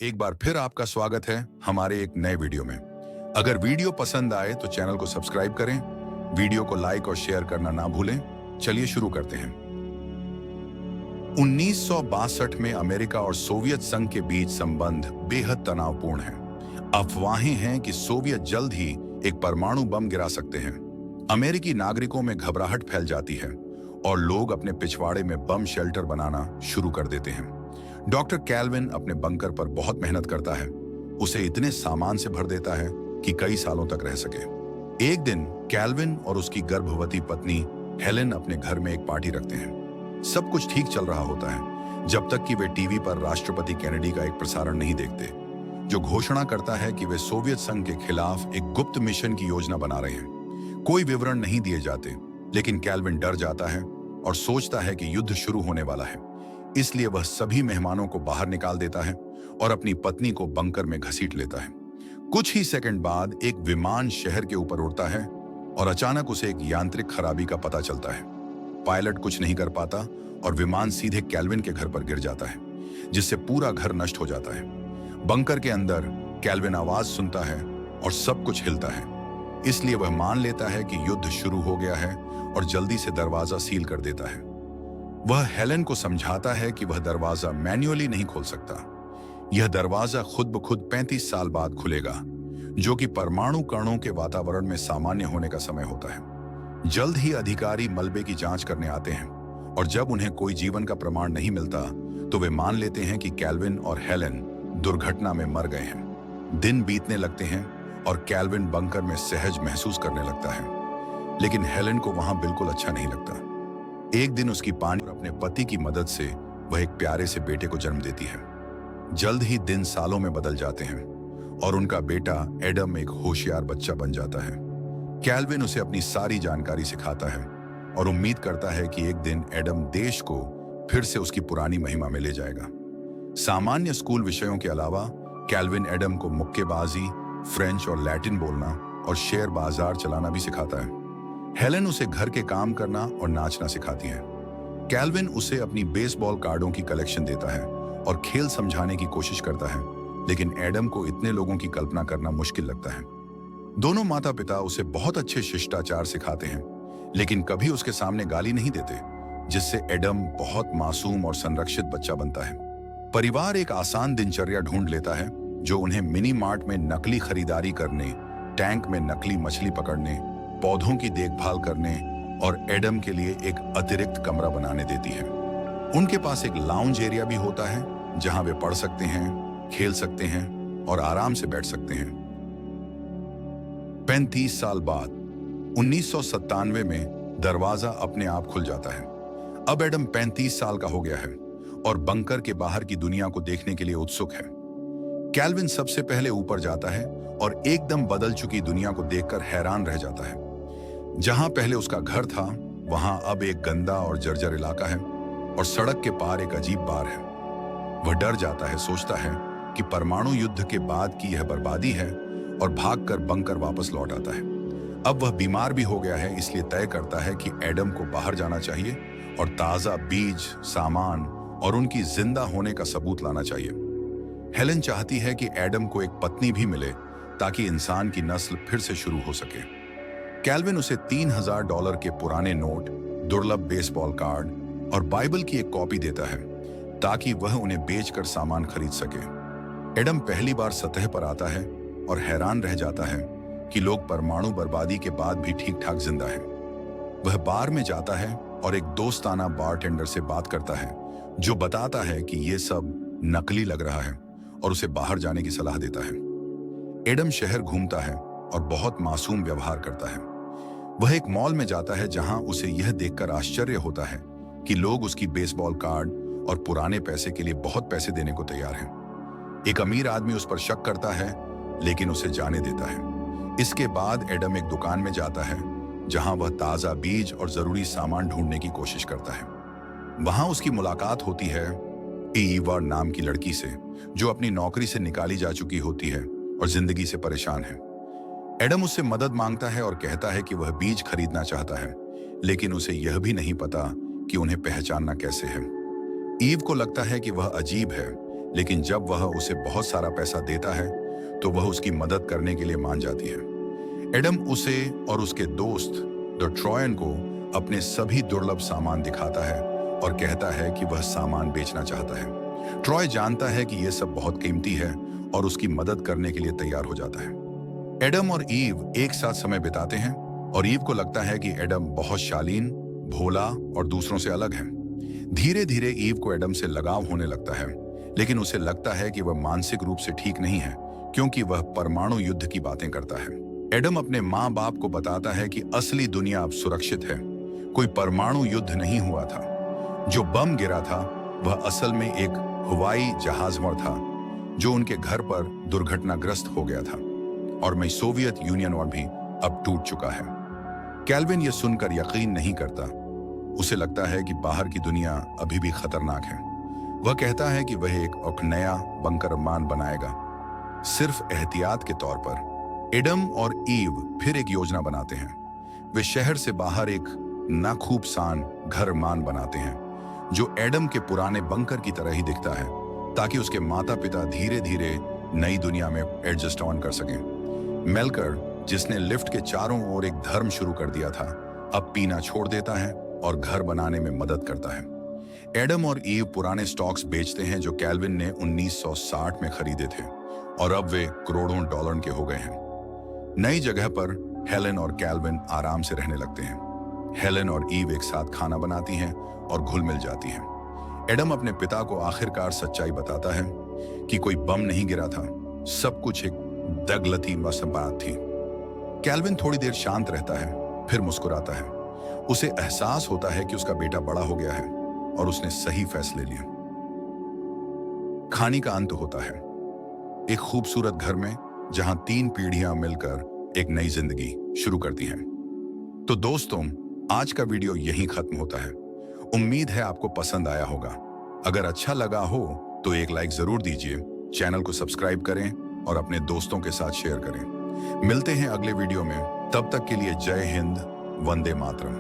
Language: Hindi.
एक बार फिर आपका स्वागत है हमारे एक नए वीडियो में। अगर वीडियो पसंद आए तो चैनल को सब्सक्राइब करें, वीडियो को लाइक और शेयर करना ना भूलें। चलिए शुरू करते हैं। 1962 में अमेरिका और सोवियत संघ के बीच संबंध बेहद तनावपूर्ण है। अफवाहें हैं कि सोवियत जल्द ही एक परमाणु बम गिरा सकते हैं। अमेरिकी नागरिकों में घबराहट फैल जाती है और लोग अपने पिछवाड़े में बम शेल्टर बनाना शुरू कर देते हैं। डॉक्टर कैल्विन अपने बंकर पर बहुत मेहनत करता है। उसे इतने सामान से भर देता है कि कई सालों तक रह सके। एक दिन कैल्विन और उसकी गर्भवती पत्नी हेलेन अपने घर में एक पार्टी रखते हैं। सब कुछ ठीक चल रहा होता है जब तक कि वे टीवी पर राष्ट्रपति कैनेडी का एक प्रसारण नहीं देखते, जो घोषणा करता है कि वे सोवियत संघ के खिलाफ एक गुप्त मिशन की योजना बना रहे हैं। कोई विवरण नहीं दिए जाते, लेकिन कैल्विन डर जाता है और सोचता है कि युद्ध शुरू होने वाला है। इसलिए वह सभी मेहमानों को बाहर निकाल देता है और अपनी पत्नी को बंकर में घसीट लेता है। कुछ ही सेकंड बाद एक विमान शहर के ऊपर उड़ता है और अचानक उसे एक यांत्रिक खराबी का पता चलता है। पायलट कुछ नहीं कर पाता और विमान सीधे कैल्विन के घर पर गिर जाता है, जिससे पूरा घर नष्ट हो जाता है। बंकर के अंदर कैल्विन आवाज सुनता है और सब कुछ हिलता है। इसलिए वह मान लेता है कि युद्ध शुरू हो गया है और जल्दी से दरवाजा सील कर देता है। वह हेलेन को समझाता है कि वह दरवाजा मैन्युअली नहीं खोल सकता। यह दरवाजा खुद ब खुद 35 साल बाद खुलेगा, जो कि परमाणु कणों के वातावरण में सामान्य होने का समय होता है। जल्द ही अधिकारी मलबे की जांच करने आते हैं और जब उन्हें कोई जीवन का प्रमाण नहीं मिलता तो वे मान लेते हैं कि कैल्विन और हेलेन दुर्घटना में मर गए हैं। दिन बीतने लगते हैं और कैल्विन बंकर में सहज महसूस करने लगता है, लेकिन हेलेन को वहां बिल्कुल अच्छा नहीं लगता। एक दिन उसकी पानी और अपने पति की मदद से वह एक प्यारे से बेटे को जन्म देती है। जल्द ही दिन सालों में बदल जाते हैं और उनका बेटा एडम एक होशियार बच्चा बन जाता है। कैल्विन उसे अपनी सारी जानकारी सिखाता है और उम्मीद करता है कि एक दिन एडम देश को फिर से उसकी पुरानी महिमा में ले जाएगा। सामान्य स्कूल विषयों के अलावा कैल्विन एडम को मुक्केबाजी, फ्रेंच और लैटिन बोलना और शेयर बाजार चलाना भी सिखाता है। हेलेन उसे घर के काम करना और नाचना सिखाती है। कैल्विन उसे अपनी बेसबॉल कार्डों की कलेक्शन देता है और खेल समझाने की कोशिश करता है, लेकिन एडम को इतने लोगों की कल्पना करना मुश्किल लगता है। दोनों माता पिता उसे बहुत अच्छे शिष्टाचार सिखाते हैं, लेकिन कभी उसके सामने गाली नहीं देते, जिससे एडम बहुत मासूम और संरक्षित बच्चा बनता है। परिवार एक आसान दिनचर्या ढूंढ लेता है, जो उन्हें मिनी मार्ट में नकली खरीदारी करने, टैंक में नकली मछली पकड़ने, पौधों की देखभाल करने और एडम के लिए एक अतिरिक्त कमरा बनाने देती है। उनके पास एक लाउंज एरिया भी होता है, जहां वे पढ़ सकते हैं, खेल सकते हैं और आराम से बैठ सकते हैं। 35 साल बाद 1997 में दरवाजा अपने आप खुल जाता है। अब एडम 35 साल का हो गया है और बंकर के बाहर की दुनिया को देखने के लिए उत्सुक है। कैल्विन सबसे पहले ऊपर जाता है और एकदम बदल चुकी दुनिया को देखकर हैरान रह जाता है। जहां पहले उसका घर था, वहां अब एक गंदा और जर्जर इलाका है और सड़क के पार एक अजीब बार है। वह डर जाता है, सोचता है कि परमाणु युद्ध के बाद की यह बर्बादी है और भागकर बंकर वापस लौट आता है। अब वह बीमार भी हो गया है, इसलिए तय करता है कि एडम को बाहर जाना चाहिए और ताजा बीज, सामान और उनकी जिंदा होने का सबूत लाना चाहिए। हेलेन चाहती है कि एडम को एक पत्नी भी मिले ताकि इंसान की नस्ल फिर से शुरू हो सके। कैल्विन उसे $3000 के पुराने नोट, दुर्लभ बेसबॉल कार्ड और बाइबल की एक कॉपी देता है ताकि वह उन्हें बेचकर सामान खरीद सके। एडम पहली बार सतह पर आता है और हैरान रह जाता है कि लोग परमाणु बर्बादी के बाद भी ठीक ठाक जिंदा हैं। वह बार में जाता है और एक दोस्ताना बारटेंडर से बात करता है, जो बताता है कि यह सब नकली लग रहा है और उसे बाहर जाने की सलाह देता है। एडम शहर घूमता है और बहुत मासूम व्यवहार करता है। वह एक मॉल में जाता है जहां उसे यह देखकर आश्चर्य होता है कि लोग उसकी बेसबॉल कार्ड और पुराने पैसे के लिए बहुत पैसे देने को तैयार हैं। एक अमीर आदमी उस पर शक करता है, लेकिन उसे जाने देता है। इसके बाद एडम एक दुकान में जाता है जहां वह ताजा बीज और जरूरी सामान ढूंढने की कोशिश करता है। वहां उसकी मुलाकात होती है ईवा नाम की लड़की से, जो अपनी नौकरी से निकाली जा चुकी होती है और जिंदगी से परेशान है। एडम उससे मदद मांगता है और कहता है कि वह बीज खरीदना चाहता है, लेकिन उसे यह भी नहीं पता कि उन्हें पहचानना कैसे है। ईव को लगता है कि वह अजीब है, लेकिन जब वह उसे बहुत सारा पैसा देता है तो वह उसकी मदद करने के लिए मान जाती है। एडम उसे और उसके दोस्त द ट्रॉयन को अपने सभी दुर्लभ सामान दिखाता है और कहता है कि वह सामान बेचना चाहता है। ट्रॉय जानता है कि यह सब बहुत कीमती है और उसकी मदद करने के लिए तैयार हो जाता है। एडम और ईव एक साथ समय बिताते हैं और ईव को लगता है कि एडम बहुत शालीन, भोला और दूसरों से अलग है। धीरे धीरे ईव को एडम से लगाव होने लगता है, लेकिन उसे लगता है कि वह मानसिक रूप से ठीक नहीं है क्योंकि वह परमाणु युद्ध की बातें करता है। एडम अपने माँ बाप को बताता है कि असली दुनिया अब सुरक्षित है, कोई परमाणु युद्ध नहीं हुआ था। जो बम गिरा था वह असल में एक हवाई जहाज पर था जो उनके घर पर दुर्घटनाग्रस्त हो गया था और मैं सोवियत यूनियन और भी अब टूट चुका है। कैल्विन यह सुनकर यकीन नहीं करता। उसे लगता है कि बाहर की दुनिया अभी भी खतरनाक है। वह कहता है कि वह एक नया बंकर मान बनाएगा, सिर्फ एहतियात के तौर पर। एडम और ईव फिर एक योजना बनाते हैं। वे शहर से बाहर एक नाखूबसान घर मान बनाते हैं जो एडम के पुराने बंकर की तरह ही दिखता है, ताकि उसके माता पिता धीरे धीरे नई दुनिया में एडजस्ट ऑन कर सकें। मेलकर, जिसने लिफ्ट के चारों ओर एक धर्म शुरू कर दिया था, अब पीना छोड़ देता है और घर बनाने में मदद करता है। एडम और ईव पुराने स्टॉक्स बेचते हैं जो कैल्विन ने 1960 में खरीदे थे और अब वे करोड़ों डॉलर के हो गए हैं। नई जगह पर हेलेन और कैल्विन आराम से रहने लगते हैं। हेलेन और ईव एक साथ खाना बनाती हैं और घुल मिल जाती हैं। एडम अपने पिता को आखिरकार सच्चाई बताता है कि कोई बम नहीं गिरा था, सब कुछ एक दगलती बात थी। कैल्विन थोड़ी देर शांत रहता है, फिर मुस्कुराता है। उसे एहसास होता है कि उसका बेटा बड़ा हो गया है और उसने सही फैसले लिए। कहानी का अंत होता है एक खूबसूरत घर में जहां 3 पीढ़ियां मिलकर एक नई जिंदगी शुरू करती हैं। तो दोस्तों, आज का वीडियो यहीं खत्म होता है। उम्मीद है आपको पसंद आया होगा। अगर अच्छा लगा हो तो एक लाइक जरूर दीजिए, चैनल को सब्सक्राइब करें और अपने दोस्तों के साथ शेयर करें। मिलते हैं अगले वीडियो में, तब तक के लिए जय हिंद, वंदे मातरम।